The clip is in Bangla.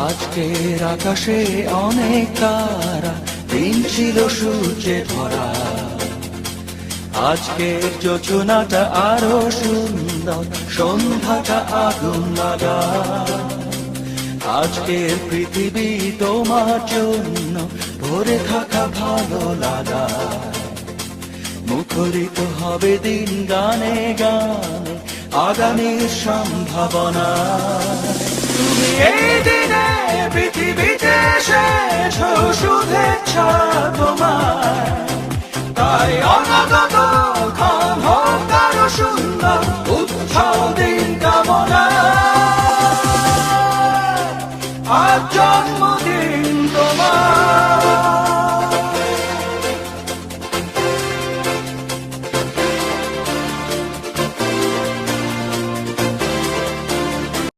আজকের আকাশে অনেক তারা, দিন ছিল সূর্যে ভরা। আজকের যোজনাটা আরো সুন্দর, সন্ধ্যাটা আগুন লাগা। আজকের পৃথিবী তোমার জন্য ভরে থাকা ভালো লাগা। মুখরিত হবে দিন গানে গানে, আগামীর সম্ভাবনা। তুমি এই দিনে পৃথিবীতে শেষ শুভেচ্ছা তোমার, তাই অনাগত ক্ষণ হোক আরো সুন্দর, উৎসব দিন